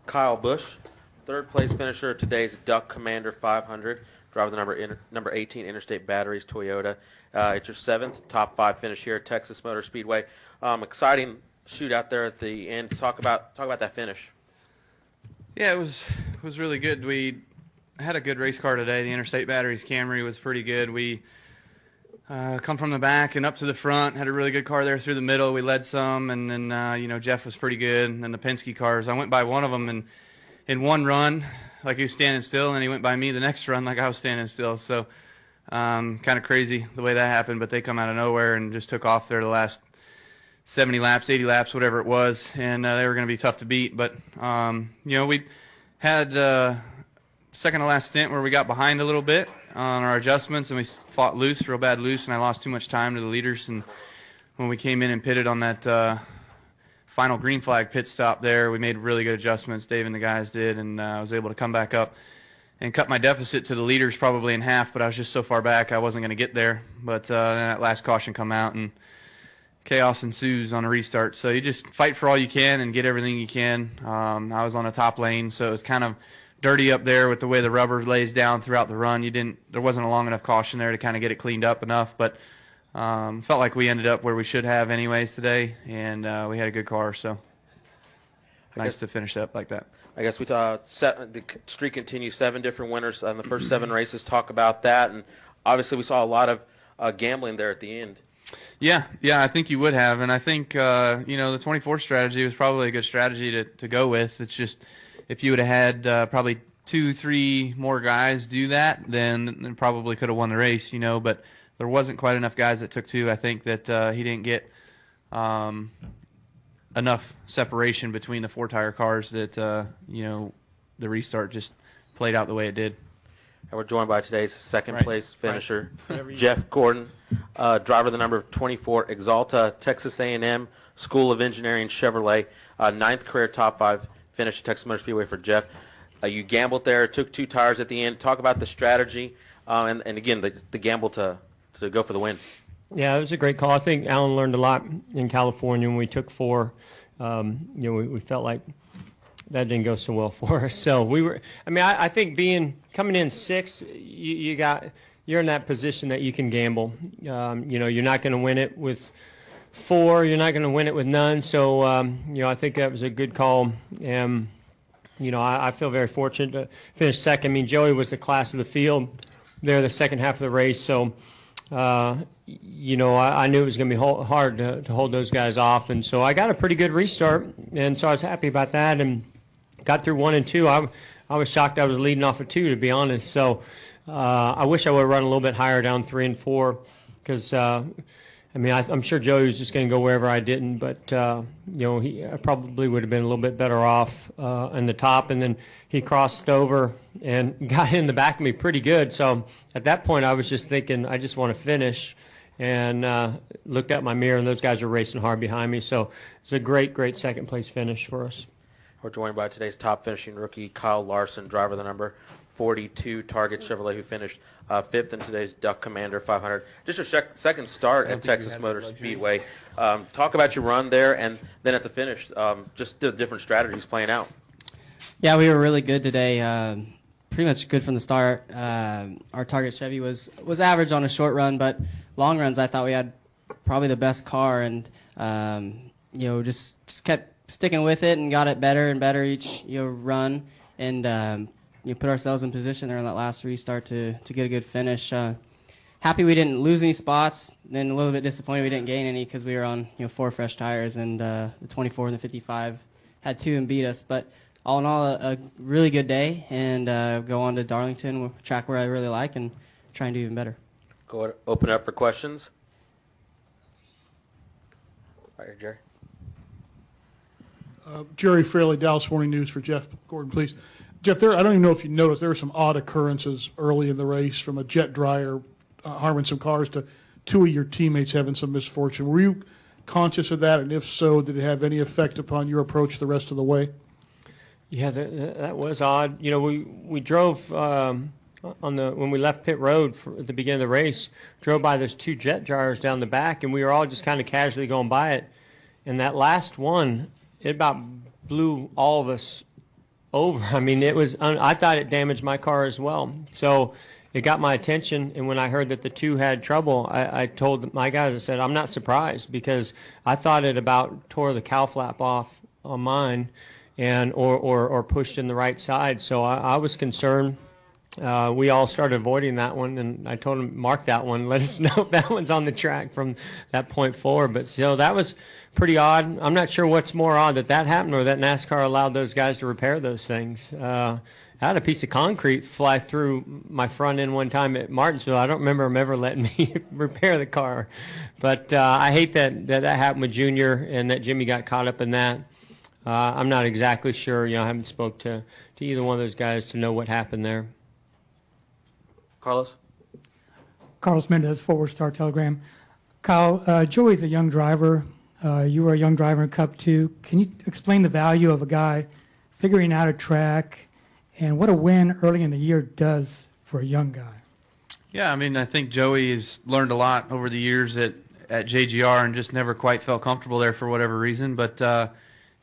Kyle Busch, third place finisher of today's Duck Commander 500, driver the number 18 Interstate Batteries Toyota. It's your seventh top five finish here at Texas Motor Speedway. Exciting shootout there at the end. Talk about that finish. Yeah, it was really good. We had a good race car today. The Interstate Batteries Camry was pretty good. We come from the back and up to the front. Had a really good car there through the middle. We led some, and then Jeff was pretty good. And then the Penske cars, I went by one of them and in one run like he was standing still, and he went by me the next run like I was standing still. So kind of crazy the way that happened, but they come out of nowhere and just took off there the last 70 laps, 80 laps, whatever it was, and they were going to be tough to beat. But we had second to last stint where we got behind a little bit on our adjustments, and we fought real bad loose, and I lost too much time to the leaders. And when we came in and pitted on that final green flag pit stop there, we made really good adjustments. Dave and the guys did, and I was able to come back up and cut my deficit to the leaders probably in half, but I was just so far back I wasn't going to get there. But then that last caution come out, and chaos ensues on a restart. So you just fight for all you can and get everything you can. I was on the top lane, so it was kind of dirty up there with the way the rubber lays down throughout the run. There wasn't a long enough caution there to kind of get it cleaned up enough, but felt like we ended up where we should have anyways today, and we had a good car, so nice to finish up like that. I guess the streak continues, 7 different winners in the first 7 races. Talk about that, and obviously we saw a lot of gambling there at the end. Yeah, I think you would have, and I think the 24 strategy was probably a good strategy to go with. It's just if you would have had probably 2-3 more guys do that, then probably could have won the race, but there wasn't quite enough guys that took 2. I think that he didn't get enough separation between the 4-tire cars that the restart just played out the way it did. And we're joined by today's second place finisher, Jeff Gordon, driver the number 24 Exalta, Texas A&M School of Engineering Chevrolet, 9th career top 5 finish at Texas Motor Speedway for Jeff. You gambled there, took 2 tires at the end. Talk about the strategy and again the gamble to go for the win. Yeah, it was a great call. I think Alan learned a lot in California when we took 4. We felt like that didn't go so well for us. So I think coming in 6, you're in that position that you can gamble. You're not going to win it with 4. You're not going to win it with none. So I think that was a good call. And I feel very fortunate to finish second. I mean, Joey was the class of the field there the second half of the race. So I knew it was going to be hard to hold those guys off, and so I got a pretty good restart, and so I was happy about that, and got through 1 and 2. I was shocked I was leading off of 2, to be honest. So I wish I would have run a little bit higher down 3 and 4, because I'm sure Joey was just going to go wherever I didn't, but I probably would have been a little bit better off in the top, and then he crossed over and got in the back of me pretty good. So at that point, I was just thinking, I just want to finish, and looked at my mirror, and those guys were racing hard behind me. So it's a great second place finish for us. We're joined by today's top finishing rookie, Kyle Larson, driver the number 42 Target Chevrolet, who finished 5th in today's Duck Commander 500. Just your second start at Texas Motor Speedway. Talk about your run there, and then at the finish, just the different strategies playing out. Yeah, we were really good today. Pretty much good from the start. Our Target Chevy was average on a short run, but long runs I thought we had probably the best car, and just kept sticking with it and got it better and better each run, and put ourselves in position there on that last restart to get a good finish. Happy we didn't lose any spots, then a little bit disappointed we didn't gain any because we were on 4 fresh tires, and the 24 and the 55 had 2 and beat us. But all in all, a really good day, and go on to Darlington, a track where I really like, and try and do even better. Go ahead, open it up for questions. Right here, Jerry. Jerry Fraley, Dallas Morning News for Jeff Gordon, please. Jeff, I don't even know if you noticed, there were some odd occurrences early in the race, from a jet dryer harming some cars to 2 of your teammates having some misfortune. Were you conscious of that, and if so, did it have any effect upon your approach the rest of the way? Yeah, that was odd. We drove when we left pit road at the beginning of the race, drove by those 2 jet dryers down the back, and we were all just kind of casually going by it. And that last one, it about blew all of us over. I mean, it was. I thought it damaged my car as well. So it got my attention, and when I heard that the two had trouble, I told my guys, I said, I'm not surprised, because I thought it about tore the cowl flap off on mine, and or pushed in the right side. So I was concerned. We all started avoiding that one, and I told him, mark that one, let us know if that one's on the track from that point forward. But still, that was pretty odd. I'm not sure what's more odd, that happened or that NASCAR allowed those guys to repair those things. I had a piece of concrete fly through my front end one time at Martinsville. I don't remember them ever letting me repair the car. But I hate that happened with Junior and that Jimmy got caught up in that. I'm not exactly sure. I haven't spoke to either one of those guys to know what happened there. Carlos? Carlos Mendez, Forward Star Telegram. Kyle, Joey's a young driver. You were a young driver in Cup 2. Can you explain the value of a guy figuring out a track and what a win early in the year does for a young guy? Yeah, I mean, I think Joey has learned a lot over the years at JGR and just never quite felt comfortable there for whatever reason. But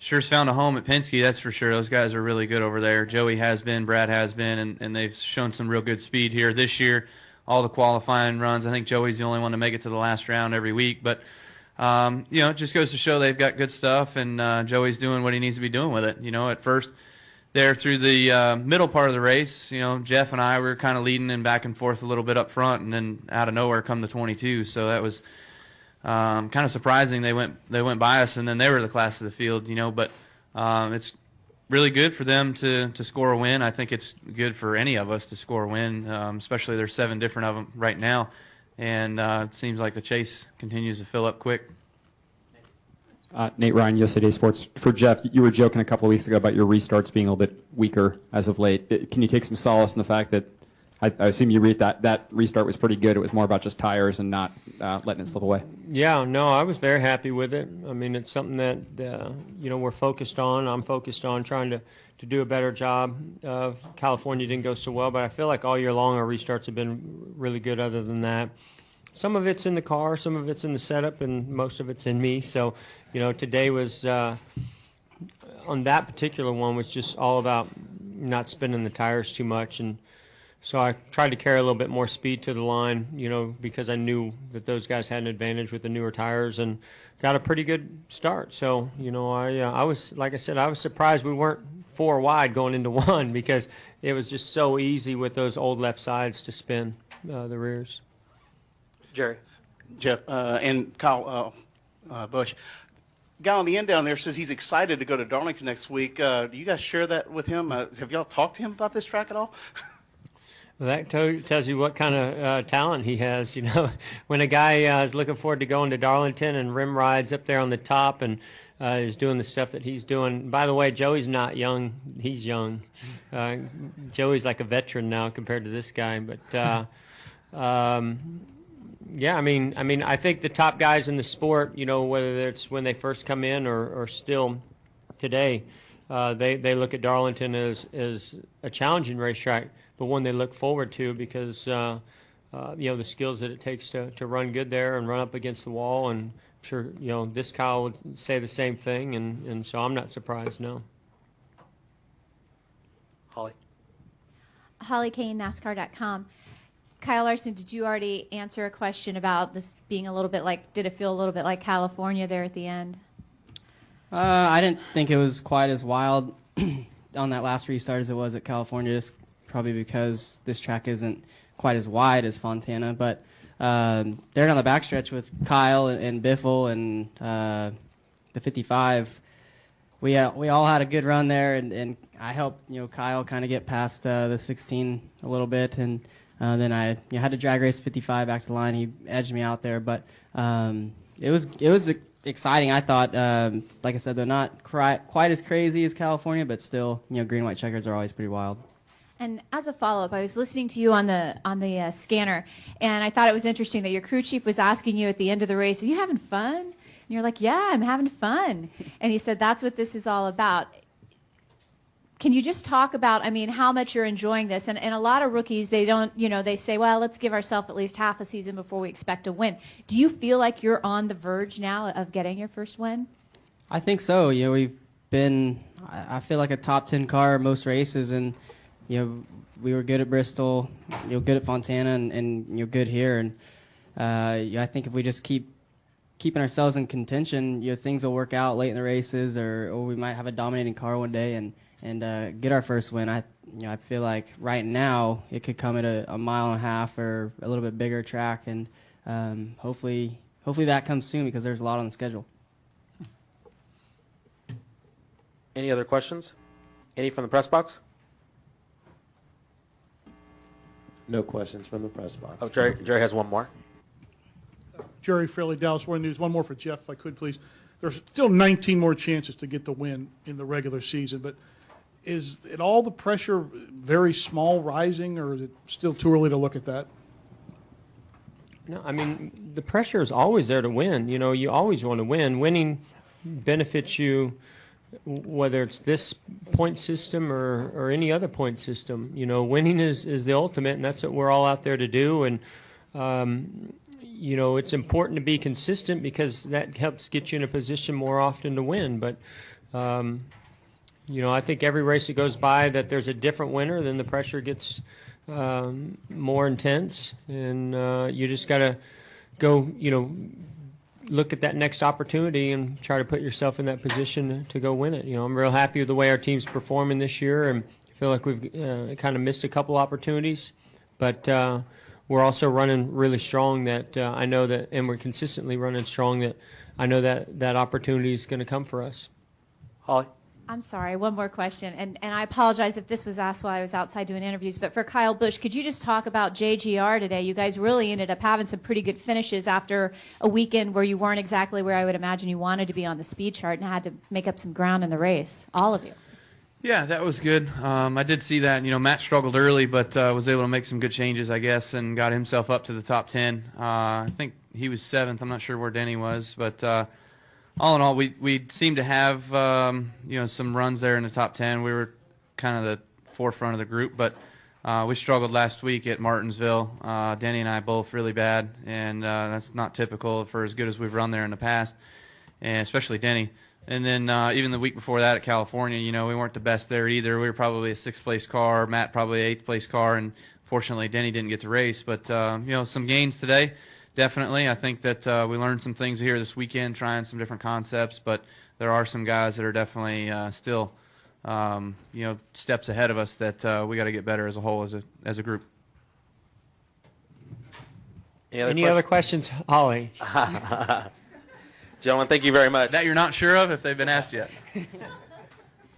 sure's found a home at Penske, that's for sure. Those guys are really good over there. Joey has been, Brad has been, and they've shown some real good speed here this year. All the qualifying runs, I think Joey's the only one to make it to the last round every week. But, it just goes to show they've got good stuff, and Joey's doing what he needs to be doing with it. At first, there through the middle part of the race, Jeff and I were kind of leading and back and forth a little bit up front, and then out of nowhere come the 22. So that was kind of surprising. They went by us, and then they were the class of the field, But it's really good for them to score a win. I think it's good for any of us to score a win, especially there's 7 different of them right now, and it seems like the chase continues to fill up quick. Nate Ryan, USA Today Sports. For Jeff, you were joking a couple of weeks ago about your restarts being a little bit weaker as of late. Can you take some solace in the fact that I assume you read that restart was pretty good? It was more about just tires and not letting it slip away. Yeah, no, I was very happy with it. I mean, it's something that we're focused on. I'm focused on trying to do a better job. California didn't go so well, but I feel like all year long our restarts have been really good. Other than that, some of it's in the car, some of it's in the setup, and most of it's in me. So, today was on that particular one was just all about not spinning the tires too much, and so I tried to carry a little bit more speed to the line, because I knew that those guys had an advantage with the newer tires, and got a pretty good start. So, I was, like I said, I was surprised we weren't 4 wide going into 1, because it was just so easy with those old left sides to spin the rears. Jerry? Jeff and Kyle Busch. Guy on the end down there says he's excited to go to Darlington next week. Do you guys share that with him? Have y'all talked to him about this track at all? Well, that tells you what kind of talent he has. When a guy is looking forward to going to Darlington and rim rides up there on the top and is doing the stuff that he's doing. By the way, Joey's not young; he's young. Joey's like a veteran now compared to this guy. But yeah, I mean, I think the top guys in the sport, whether it's when they first come in or still today, they look at Darlington as a challenging racetrack, but one they look forward to because the skills that it takes to run good there and run up against the wall. And I'm sure this Kyle would say the same thing, and so I'm not surprised. No. Holly Kane, NASCAR.com. Kyle Larson, did you already answer a question about this being a little bit like, did it feel a little bit like California there at the end? I didn't think it was quite as wild on that last restart as it was at California, just probably because this track isn't quite as wide as Fontana. But there down the backstretch with Kyle and Biffle and the 55, we all had a good run there, and I helped Kyle kind of get past the 16 a little bit, and then I had to drag race 55 back to the line. He edged me out there, but it was exciting. I thought, like I said, they're not quite as crazy as California, but still, green and white checkers are always pretty wild. And as a follow-up, I was listening to you on the scanner, and I thought it was interesting that your crew chief was asking you at the end of the race, "Are you having fun?" And you're like, "Yeah, I'm having fun." And he said, "That's what this is all about." Can you just talk about, how much you're enjoying this? And a lot of rookies, they don't, they say, well, let's give ourselves at least half a season before we expect a win. Do you feel like you're on the verge now of getting your first win? I think so. We've been I feel like a top 10 car most races, and we were good at Bristol, good at Fontana, and good here. And I think if we just keeping ourselves in contention, things will work out late in the races, or we might have a dominating car one day and get our first win. I feel like right now it could come at a mile and a half or a little bit bigger track, and hopefully that comes soon because there's a lot on the schedule. Any other questions? Any from the press box? No questions from the press box. Oh, Jerry has one more. Jerry Fairley, Dallas Morning News. One more for Jeff, if I could, please. There's still 19 more chances to get the win in the regular season, but is it all the pressure very small rising, or is it still too early to look at that? No, I mean, the pressure is always there to win. You always want to win. Winning benefits you, whether it's this point system or any other point system. Winning is the ultimate, and that's what we're all out there to do. And it's important to be consistent because that helps get you in a position more often to win. But I think every race that goes by that there's a different winner, then the pressure gets more intense, and you just got to go, look at that next opportunity and try to put yourself in that position to go win it. I'm real happy with the way our team's performing this year, and I feel like we've kind of missed a couple opportunities, but we're also running really strong that I know that, and we're consistently running strong that I know that opportunity is going to come for us. Holly? I'm sorry, one more question, and I apologize if this was asked while I was outside doing interviews, but for Kyle Busch, could you just talk about JGR today? You guys really ended up having some pretty good finishes after a weekend where you weren't exactly where I would imagine you wanted to be on the speed chart and had to make up some ground in the race, all of you. Yeah, that was good. I did see that. Matt struggled early, but was able to make some good changes, I guess, and got himself up to the top 10. I think he was 7th. I'm not sure where Denny was, but all in all, we seemed to have some runs there in the top 10. We were kind of the forefront of the group, but we struggled last week at Martinsville. Denny and I both really bad, and that's not typical for as good as we've run there in the past, and especially Denny. And then even the week before that at California, we weren't the best there either. We were probably a 6th-place car, Matt probably an 8th-place car, and fortunately Denny didn't get to race. But, some gains today. Definitely. I think that we learned some things here this weekend, trying some different concepts, but there are some guys that are definitely still, steps ahead of us that we got to get better as a whole, as a group. Any other questions, Holly? Gentlemen, thank you very much. That you're not sure of if they've been asked yet.